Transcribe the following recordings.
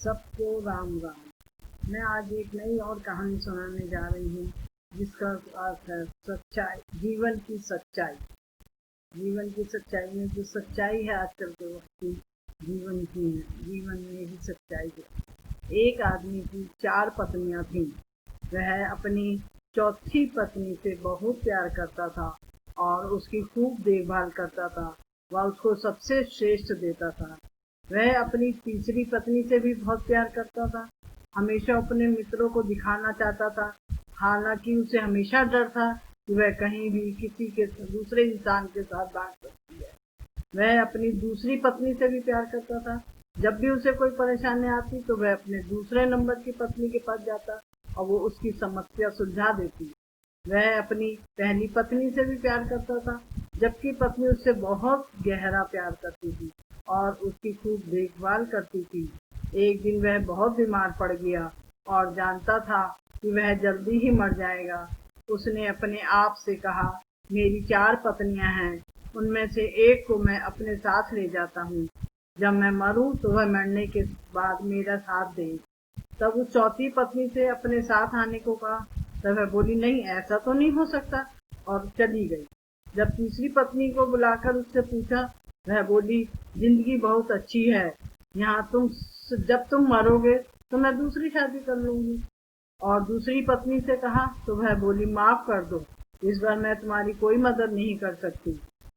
सबको राम राम। मैं आज एक नई और कहानी सुनाने जा रही हूँ जिसका अर्थ है सच्चाई, जीवन की सच्चाई। जीवन की सच्चाई में जो सच्चाई है आजकल के वक्त की जीवन की है, जीवन में ही सच्चाई है। एक आदमी की 4 पत्नियां थीं। वह अपनी चौथी पत्नी से बहुत प्यार करता था और उसकी खूब देखभाल करता था। वह उसको सबसे श्रेष्ठ देता था। वह अपनी तीसरी पत्नी से भी बहुत प्यार करता था। हमेशा अपने मित्रों को दिखाना चाहता था, हालांकि उसे हमेशा डर था कि वह कहीं भी किसी के दूसरे इंसान के साथ भाग सकती है। वह अपनी दूसरी पत्नी से भी प्यार करता था। जब भी उसे कोई परेशानी आती तो वह अपने दूसरे नंबर की पत्नी के पास जाता और वो उसकी समस्या सुलझा देती। वह अपनी पहली पत्नी से भी प्यार करता था, जबकि पत्नी उससे बहुत गहरा प्यार करती थी और उसकी खूब देखभाल करती थी। एक दिन वह बहुत बीमार पड़ गया और जानता था कि वह जल्दी ही मर जाएगा। उसने अपने आप से कहा, मेरी 4 पत्नियां हैं, उनमें से एक को मैं अपने साथ ले जाता हूँ। जब मैं मरूं तो वह मरने के बाद मेरा साथ दे। तब उस चौथी पत्नी से अपने साथ आने को कहा, तब वह बोली, नहीं ऐसा तो नहीं हो सकता, और चली गई। जब तीसरी पत्नी को बुलाकर उससे पूछा, वह बोली, जिंदगी बहुत अच्छी है, यहाँ जब तुम मरोगे तो मैं दूसरी शादी कर लूंगी। और दूसरी पत्नी से कहा तो वह बोली, माफ कर दो, इस बार मैं तुम्हारी कोई मदद नहीं कर सकती,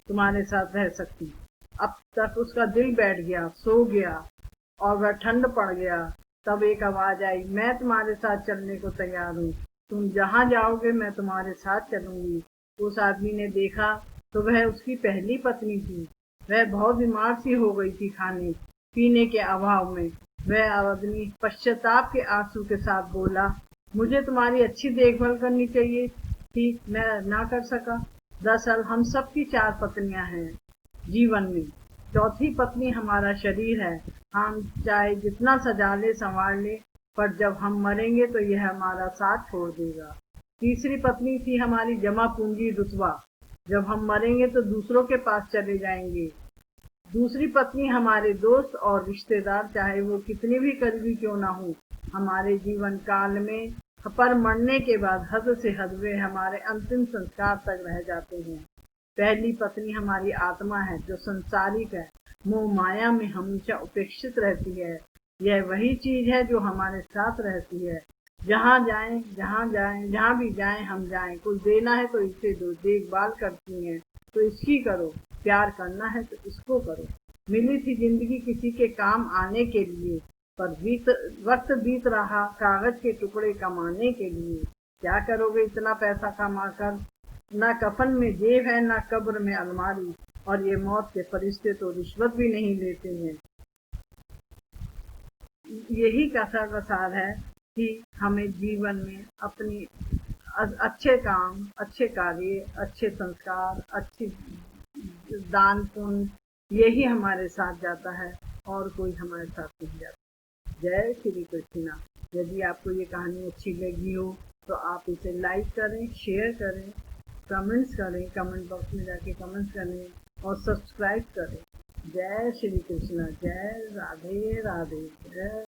तुम्हारे साथ रह सकती। अब तक उसका दिल बैठ गया, सो गया और वह ठंड पड़ गया। तब एक आवाज आई, मैं तुम्हारे साथ चलने को तैयार हूँ, तुम जहाँ जाओगे मैं तुम्हारे साथ चलूंगी। उस आदमी ने देखा तो वह उसकी पहली पत्नी थी। वह बहुत बीमार सी हो गई थी, खाने पीने के अभाव में। वह आदमी पश्चाताप के आंसू के साथ बोला, मुझे तुम्हारी अच्छी देखभाल करनी चाहिए थी, मैं ना कर सका। दरअसल हम सबकी 4 पत्नियां हैं जीवन में। चौथी पत्नी हमारा शरीर है, हम चाहे जितना सजा ले संवार ले, पर जब हम मरेंगे तो यह हमारा साथ छोड़ देगा। तीसरी पत्नी थी हमारी जमा पूंजी रुतबा, जब हम मरेंगे तो दूसरों के पास चले जाएंगे। दूसरी पत्नी हमारे दोस्त और रिश्तेदार, चाहे वो कितने भी करीबी क्यों ना हो, हमारे जीवन काल में, पर मरने के बाद हद से हद वे हमारे अंतिम संस्कार तक रह जाते हैं। पहली पत्नी हमारी आत्मा है, जो संसारिक है, मोह माया में हमेशा उपेक्षित रहती है। यह वही चीज है जो हमारे साथ रहती है। जहाँ भी जाएं हम जाएं, कुछ देना है तो इसे दो, देखभाल करती हैं तो इसकी करो, प्यार करना है तो इसको करो। मिली थी जिंदगी किसी के काम आने के लिए, पर वक्त बीत रहा कागज के टुकड़े कमाने के लिए। क्या करोगे इतना पैसा कमाकर? ना कफन में जेब है, ना कब्र में अलमारी, और ये मौत के फरिश्ते तो रिश्वत भी नहीं लेते हैं। यही कथा का सार है कि हमें जीवन में अपनी अच्छे काम, अच्छे कार्य, अच्छे संस्कार, अच्छी दान पुण्य, यही हमारे साथ जाता है और कोई हमारे साथ नहीं जाता। जय श्री कृष्णा। यदि आपको ये कहानी अच्छी लगी हो तो आप इसे लाइक करें, शेयर करें, कमेंट्स करें, कमेंट बॉक्स में जाके कमेंट्स करें और सब्सक्राइब करें। जय श्री कृष्णा। जय राधे राधे। जय